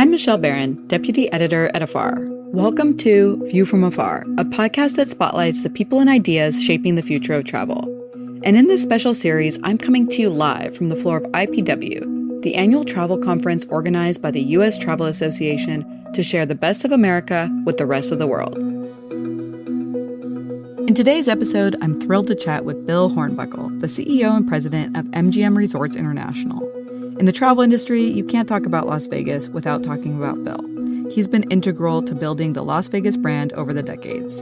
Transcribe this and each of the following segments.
I'm Michelle Barron, Deputy Editor at Afar. Welcome to View from Afar, a podcast that spotlights the people and ideas shaping the future of travel. And in this special series, I'm coming to you live from the floor of IPW, the annual travel conference organized by the U.S. Travel Association to share the best of America with the rest of the world. In today's episode, I'm thrilled to chat with Bill Hornbuckle, the CEO and president of MGM Resorts International. In the travel industry, you can't talk about Las Vegas without talking about Bill. He's been integral to building the Las Vegas brand over the decades.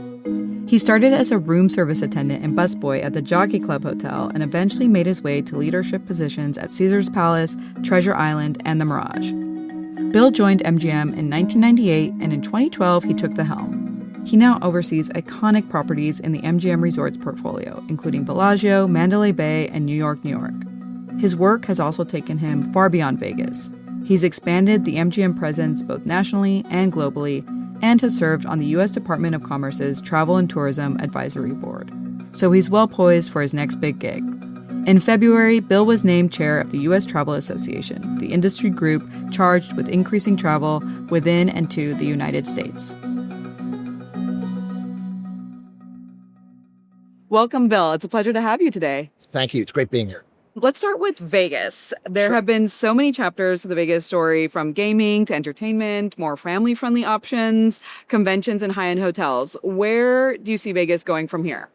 He started as a room service attendant and busboy at the Jockey Club Hotel and eventually made his way to leadership positions at Caesars Palace, Treasure Island, and the Mirage. Bill joined MGM in 1998, and in 2012, he took the helm. He now oversees iconic properties in the MGM Resorts portfolio, including Bellagio, Mandalay Bay, and New York, New York. His work has also taken him far beyond Vegas. He's expanded the MGM presence both nationally and globally, and has served on the U.S. Department of Commerce's Travel and Tourism Advisory Board. So he's well poised for his next big gig. In February, Bill was named chair of the U.S. Travel Association, the industry group charged with increasing travel within and to the United States. Welcome, Bill. It's a pleasure to have you today. Thank you. It's great being here. Let's start with Vegas. There have been so many chapters to the Vegas story, from gaming to entertainment, more family-friendly options, conventions, and high-end hotels. Where do you see Vegas going from here?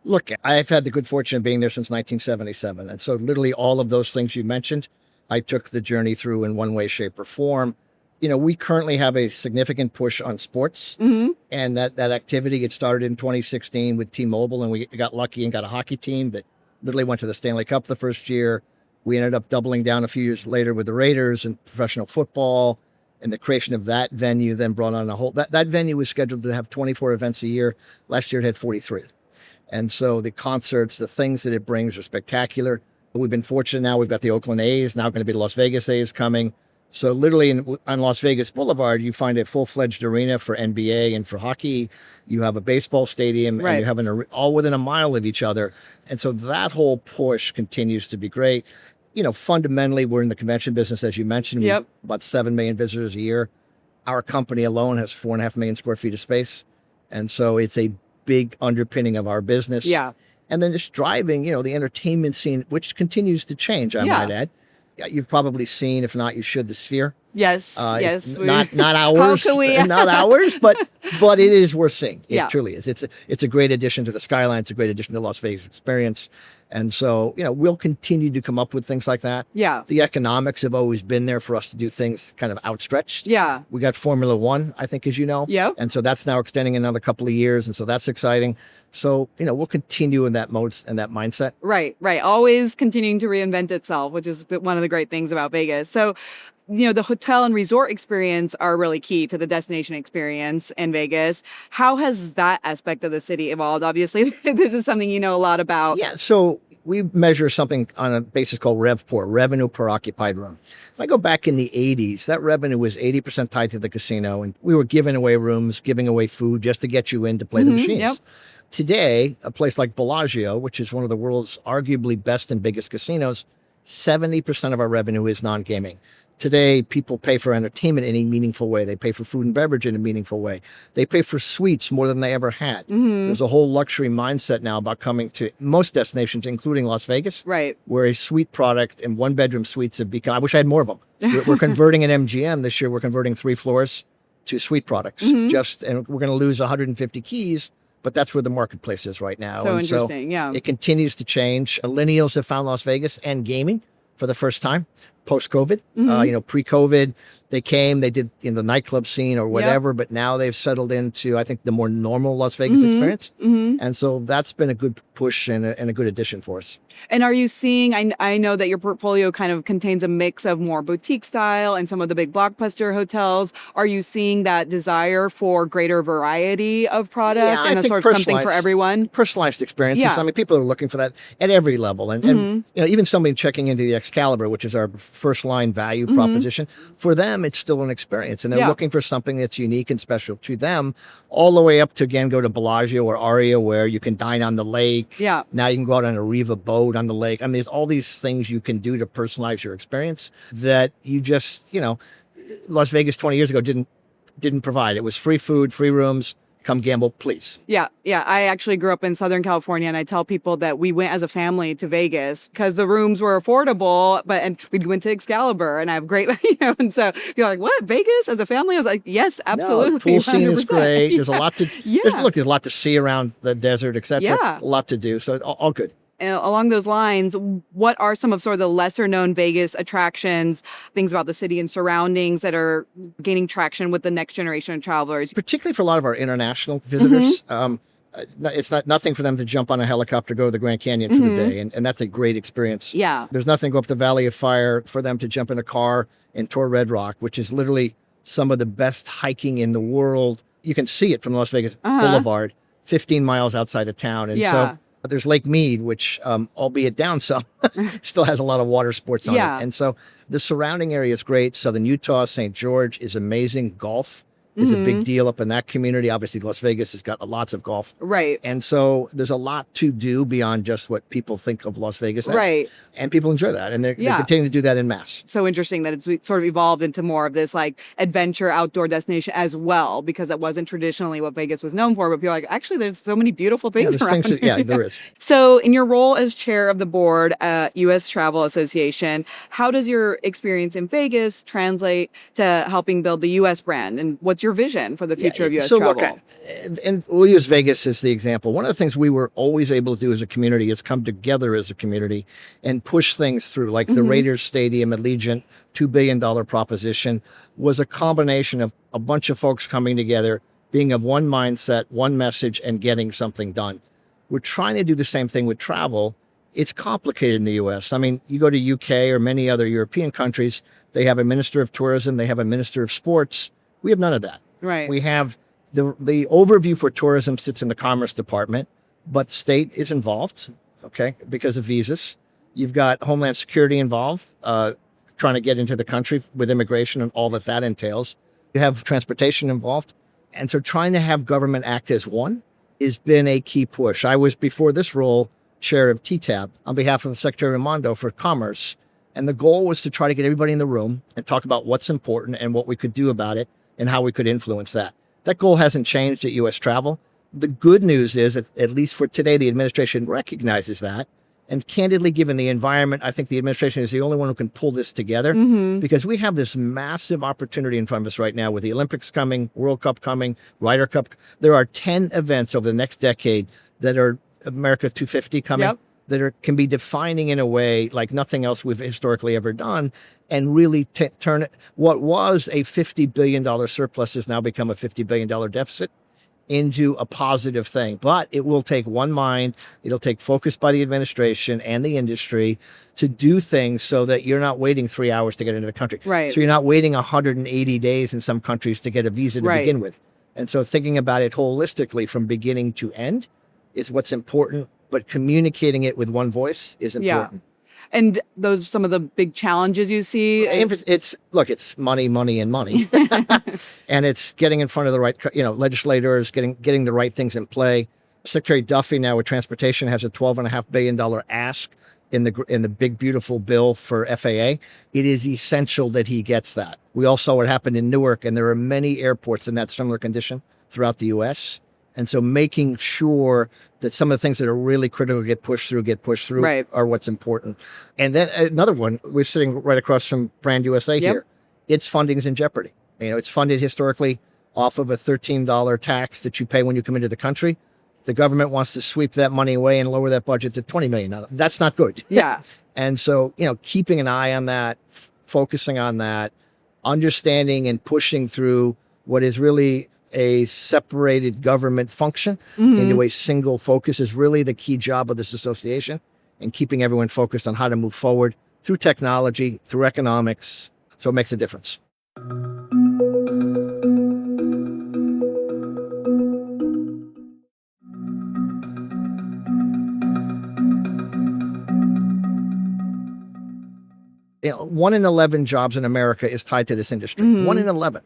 Look, I've had the good fortune of being there since 1977. And so literally all of those things you mentioned, I took the journey through in one way, shape, or form. You know, we currently have a significant push on sports. And that activity, it started in 2016 with T-Mobile, and we got lucky and got a hockey team that literally went to the Stanley Cup the first year. We ended up doubling down a few years later with the Raiders and professional football, and the creation of that venue then brought on a whole... That venue was scheduled to have 24 events a year. Last year it had 43. And so the concerts, the things that it brings are spectacular. We've been fortunate now. We've got the Oakland A's, now going to be the Las Vegas A's coming. So literally on Las Vegas Boulevard, you find a full-fledged arena for NBA and for hockey. You have a baseball stadium, and you have all within a mile of each other. And so that whole push continues to be great. You know, fundamentally, we're in the convention business, as you mentioned. We have about 7 million visitors a year. Our company alone has 4.5 million square feet of space. And so it's a big underpinning of our business. And then just driving, you know, the entertainment scene, which continues to change, I might add. You've probably seen, if not, you should, the Sphere. Yes. Not ours. How can we? Not ours, but it is worth seeing. It truly is. It's a great addition to the skyline. It's a great addition to the Las Vegas experience. And so, you know, we'll continue to come up with things like that. The economics have always been there for us to do things kind of outstretched. We got Formula One, I think, as you know. And so that's now extending another couple of years. And so that's exciting. So, you know, we'll continue in that mode and that mindset. Right. Always continuing to reinvent itself, which is one of the great things about Vegas. So, you know, the hotel and resort experience are really key to the destination experience in Vegas. How has that aspect of the city evolved? Obviously, this is something you know a lot about. So we measure something on a basis called RevPOR, revenue per occupied room. If I go back in the 80s, that revenue was 80% tied to the casino, and we were giving away rooms, giving away food just to get you in to play the machines. Today, a place like Bellagio, which is one of the world's arguably best and biggest casinos, 70% of our revenue is non-gaming. Today, people pay for entertainment in a meaningful way. They pay for food and beverage in a meaningful way. They pay for suites more than they ever had. There's a whole luxury mindset now about coming to most destinations, including Las Vegas, where a suite product and one-bedroom suites have become... I wish I had more of them. We're converting an MGM this year. We're converting 3 floors to suite products. And we're going to lose 150 keys, but that's where the marketplace is right now. So interesting, It continues to change. Millennials have found Las Vegas and gaming for the first time post-COVID. You know, pre-COVID, they came, they did in the nightclub scene or whatever, but now they've settled into, I think, the more normal Las Vegas experience. And so that's been a good push and a good addition for us. And are you seeing, I know that your portfolio kind of contains a mix of more boutique style and some of the big blockbuster hotels. Are you seeing that desire for greater variety of product and a sort of something for everyone? Personalized experiences. I mean, people are looking for that at every level. And you know, even somebody checking into the Excalibur, which is our first line value proposition, for them, it's still an experience. And they're looking for something that's unique and special to them, all the way up to, again, go to Bellagio or Aria, where you can dine on the lake. Now you can go out on a Riva boat on the lake. I mean, there's all these things you can do to personalize your experience that you just, you know, Las Vegas 20 years ago didn't provide. It was free food, free rooms. Come gamble, please. Yeah. I actually grew up in Southern California, and I tell people that we went as a family to Vegas because the rooms were affordable, and we went to Excalibur, and I have great, and so you're like, what, Vegas as a family? I was like, yes, absolutely. No, pool scene is 100%. great. There's a lot to, Yeah. there's a lot to see around the desert, etc. Yeah. A lot to do. So all good. Along those lines, what are some of sort of the lesser known Vegas attractions, things about the city and surroundings that are gaining traction with the next generation of travelers? Particularly for a lot of our international visitors, it's nothing for them to jump on a helicopter, go to the Grand Canyon for the day. And that's a great experience. Yeah. There's nothing to go up the Valley of Fire for them to jump in a car and tour Red Rock, which is literally some of the best hiking in the world. You can see it from Las Vegas Boulevard, 15 miles outside of town. And so there's Lake Mead, which, albeit down some, still has a lot of water sports on it. And so the surrounding area is great. Southern Utah, St. George is amazing. Golf is a big deal up in that community. Obviously, Las Vegas has got lots of golf. Right. And so there's a lot to do beyond just what people think of Las Vegas as. Right. And people enjoy that. And they're continuing to do that en masse. So interesting that it's sort of evolved into more of this like adventure outdoor destination as well, because it wasn't traditionally what Vegas was known for. But people are like, actually, there's so many beautiful things around here. There is. So in your role as chair of the board at U.S. Travel Association, how does your experience in Vegas translate to helping build the U.S. brand? And what's your vision for the future of U.S. travel? Look, and we'll use Vegas as the example. One of the things we were always able to do as a community is come together as a community and push things through, like the Raiders Stadium at Allegiant, $2 billion proposition was a combination of a bunch of folks coming together, being of one mindset, one message, and getting something done. We're trying to do the same thing with travel. It's complicated in the U.S. I mean, you go to UK or many other European countries, they have a minister of tourism, they have a minister of sports. We have none of that. Right. We have the overview for tourism sits in the Commerce Department, but state is involved, because of visas. You've got Homeland Security involved, trying to get into the country with immigration and all that entails. You have transportation involved. And so trying to have government act as one has been a key push. I was, before this role, chair of TTAB on behalf of Secretary Raimondo for Commerce. And the goal was to try to get everybody in the room and talk about what's important and what we could do about it and how we could influence that. That goal hasn't changed at U.S. Travel. The good news is, at least for today, the administration recognizes that. And candidly, given the environment, I think the administration is the only one who can pull this together because we have this massive opportunity in front of us right now with the Olympics coming, World Cup coming, Ryder Cup. There are 10 events over the next decade that are America 250 coming that can be defining in a way like nothing else we've historically ever done, and really turn it, what was a $50 billion surplus has now become a $50 billion deficit into a positive thing. But it will take one mind, it'll take focus by the administration and the industry to do things so that you're not waiting 3 hours to get into the country. Right. So you're not waiting 180 days in some countries to get a visa to begin with. And so thinking about it holistically from beginning to end is what's important, but communicating it with one voice is important. And those are some of the big challenges you see. It's money, and money. And it's getting in front of the right, legislators, getting the right things in play. Secretary Duffy now with transportation has a $12.5 billion ask in the big, beautiful bill for FAA. It is essential that he gets that. We all saw what happened in Newark, and there are many airports in that similar condition throughout the U.S. And so making sure that some of the things that are really critical get pushed through are what's important. And then another one, we're sitting right across from Brand USA here. Its funding is in jeopardy. It's funded historically off of a $13 tax that you pay when you come into the country. The government wants to sweep that money away and lower that budget to $20 million. That's not good. Yeah. And so, keeping an eye on that, focusing on that, understanding and pushing through what is really a separated government function into a single focus is really the key job of this association, and keeping everyone focused on how to move forward through technology, through economics. So it makes a difference. One in 11 jobs in America is tied to this industry. 1 in 11.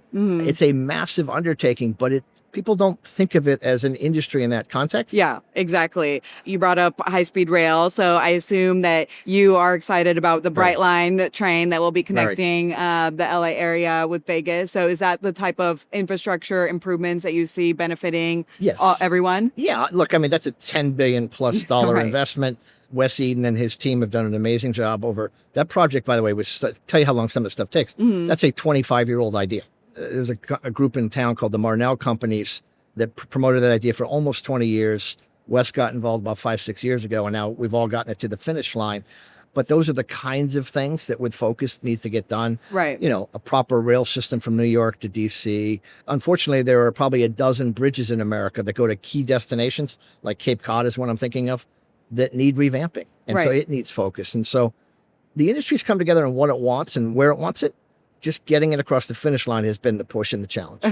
It's a massive undertaking, but people don't think of it as an industry in that context. Yeah, exactly. You brought up high-speed rail, so I assume that you are excited about the Brightline train that will be connecting the LA area with Vegas. So is that the type of infrastructure improvements that you see benefiting everyone? Yeah, look, I mean, that's a $10 billion plus investment. Wes Eden and his team have done an amazing job over that project, by the way, tell you how long some of the stuff takes. That's a 25-year-old idea. There was a group in town called the Marnell Companies that promoted that idea for almost 20 years. Wes got involved about 5-6 years ago, and now we've all gotten it to the finish line. But those are the kinds of things that with focus needs to get done. Right. You know, a proper rail system from New York to D.C. Unfortunately, there are probably a dozen bridges in America that go to key destinations, like Cape Cod is one I'm thinking of, that need revamping. And so it needs focus. And so the industry's come together on what it wants and where it wants it. Just getting it across the finish line has been the push and the challenge.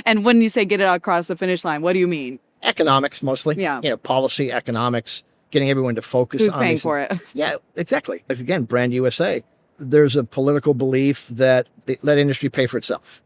And when you say get it across the finish line, what do you mean? Economics, mostly. Yeah. You know, policy, economics, getting everyone to focus Who's on paying for it? Yeah, exactly. Again, Brand USA. There's a political belief that let industry pay for itself.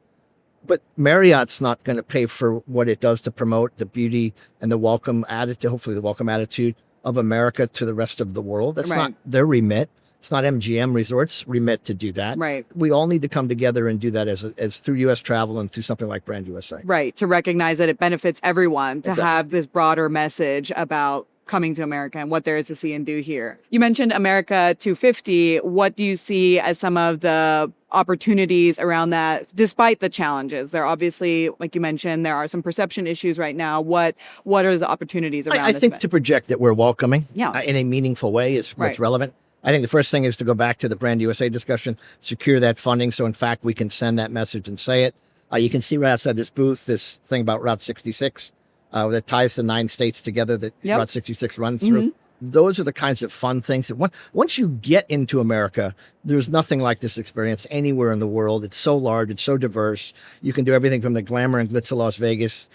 But Marriott's not going to pay for what it does to promote the beauty and the welcome attitude, hopefully the welcome attitude of America to the rest of the world. That's not their remit. It's not MGM Resorts' remit to do that. Right. We all need to come together and do that as through U.S. travel and through something like Brand USA. Right. To recognize that it benefits everyone to have this broader message about coming to America and what there is to see and do here. You mentioned America 250. What do you see as some of the opportunities around that, despite the challenges? There are obviously, like you mentioned, there are some perception issues right now. What are the opportunities around this? I think to project that we're welcoming in a meaningful way is what's relevant. I think the first thing is to go back to the Brand USA discussion, secure that funding. So in fact, we can send that message and say it. You can see right outside this booth, this thing about Route 66 that ties the 9 states together that Route 66 runs through. Those are the kinds of fun things that once you get into America, there's nothing like this experience anywhere in the world. It's so large. It's so diverse. You can do everything from the glamour and glitz of Las Vegas,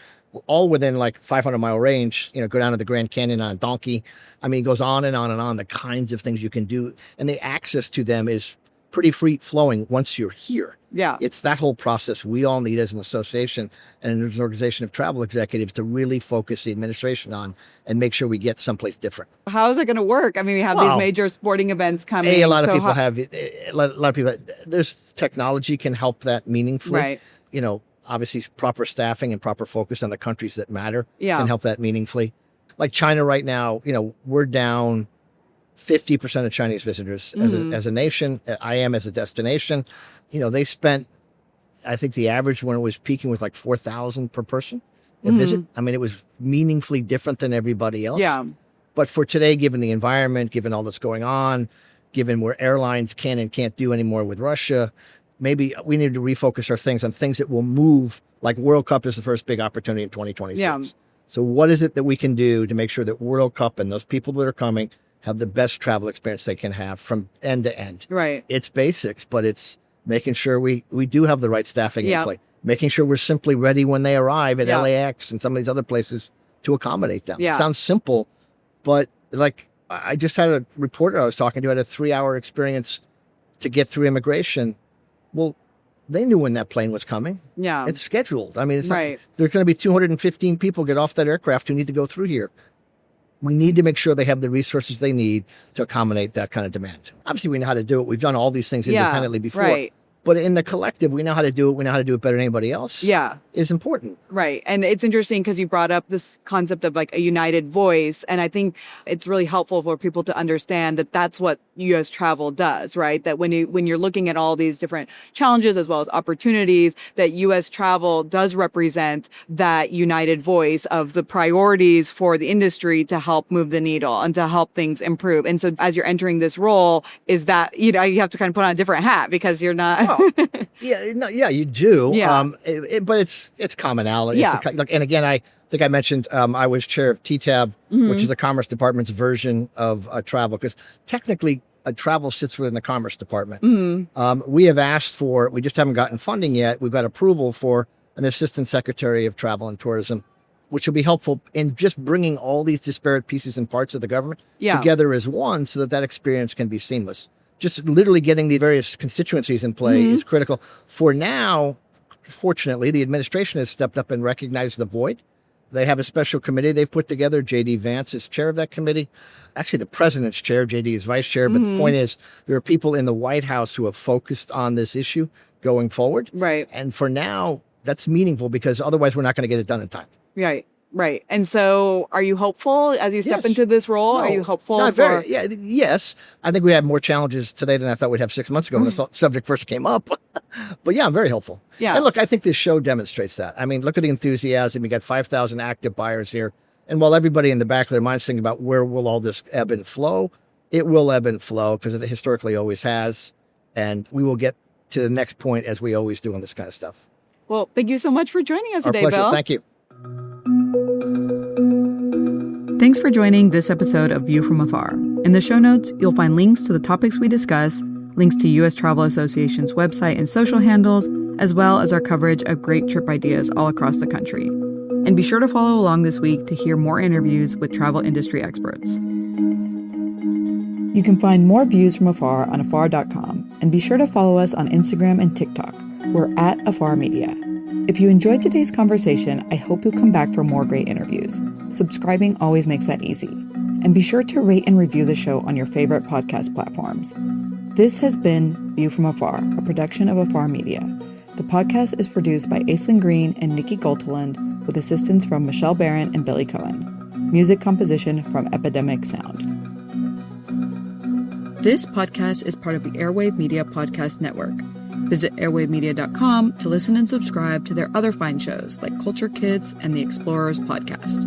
all within like 500-mile range, you know, go down to the Grand Canyon on a donkey. I mean, it goes on and on and on, the kinds of things you can do. And the access to them is pretty free flowing once you're here. Yeah. It's that whole process we all need as an association and as an organization of travel executives to really focus the administration on and make sure we get someplace different. How is it going to work? I mean, we have these major sporting events coming. A lot of people have, a lot of people, there's technology can help that meaningfully. Right. You know, obviously proper staffing and proper focus on the countries that matter can help that meaningfully. Like China right now, you know, we're down 50% of Chinese visitors as a nation. I am as a destination. You know, they spent, I think the average when it was peaking was like 4,000 per person a visit. I mean, it was meaningfully different than everybody else. Yeah. But for today, given the environment, given all that's going on, given where airlines can and can't do anymore with Russia, maybe we need to refocus our things on things that will move. Like World Cup is the first big opportunity in 2026. Yeah. So what is it that we can do to make sure that World Cup and those people that are coming have the best travel experience they can have from end to end? Right. It's basics, but it's making sure we do have the right staffing in place, making sure we're simply ready when they arrive at LAX and some of these other places to accommodate them. It sounds simple, but like I just had a reporter I was talking to had a 3-hour experience to get through immigration. Well, they knew when that plane was coming. Yeah. It's scheduled. I mean, it's not, there's going to be 215 people get off that aircraft who need to go through here. We need to make sure they have the resources they need to accommodate that kind of demand. Obviously, we know how to do it. We've done all these things independently before. Right. But in the collective, we know how to do it. We know how to do it better than anybody else. Yeah. Is important. Right. And it's interesting because you brought up this concept of like a united voice. And I think it's really helpful for people to understand that that's what U.S. travel does, right? That when you're looking at all these different challenges as well as opportunities, that U.S. travel does represent that united voice of the priorities for the industry to help move the needle and to help things improve. And so as you're entering this role, is that, you know, you have to kind of put on a different hat because you're not. You do. Yeah. But it's commonality. Yeah. And again, I think I mentioned I was chair of TTAB, which is the Commerce Department's version of travel, because technically travel sits within the Commerce Department. We have asked for, we just haven't gotten funding yet. We've got approval for an Assistant Secretary of Travel and Tourism, which will be helpful in just bringing all these disparate pieces and parts of the government together as one so that experience can be seamless. Just literally getting the various constituencies in play is critical. For now, fortunately, the administration has stepped up and recognized the void. They have a special committee they've put together. J.D. Vance is chair of that committee. Actually, the president's chair, J.D. is vice chair. But the point is, there are people in the White House who have focused on this issue going forward. Right. And for now, that's meaningful because otherwise we're not going to get it done in time. Right. Right. And so are you hopeful as you step into this role? Are you hopeful? Yes. I think we have more challenges today than I thought we'd have 6 months ago when the subject first came up. But yeah, I'm very hopeful. Yeah. And look, I think this show demonstrates that. I mean, look at the enthusiasm. You got 5,000 active buyers here. And while everybody in the back of their minds thinking about where will all this ebb and flow, it will ebb and flow because it historically always has. And we will get to the next point as we always do on this kind of stuff. Well, thank you so much for joining us today, Our pleasure. Bill. Thank you. Thanks for joining this episode of View from Afar. In the show notes, you'll find links to the topics we discuss, links to U.S. Travel Association's website and social handles, as well as our coverage of great trip ideas all across the country. And be sure to follow along this week to hear more interviews with travel industry experts. You can find more Views from Afar on afar.com, and be sure to follow us on Instagram and TikTok. We're at Afar Media. If you enjoyed today's conversation, I hope you'll come back for more great interviews. Subscribing always makes that easy. And be sure to rate and review the show on your favorite podcast platforms. This has been View from Afar, a production of Afar Media. The podcast is produced by Aislinn Green and Nikki Golteland, with assistance from Michelle Barron and Billy Cohen. Music composition from Epidemic Sound. This podcast is part of the Airwave Media Podcast Network. Visit airwavemedia.com to listen and subscribe to their other fine shows like Culture Kids and the Explorers Podcast.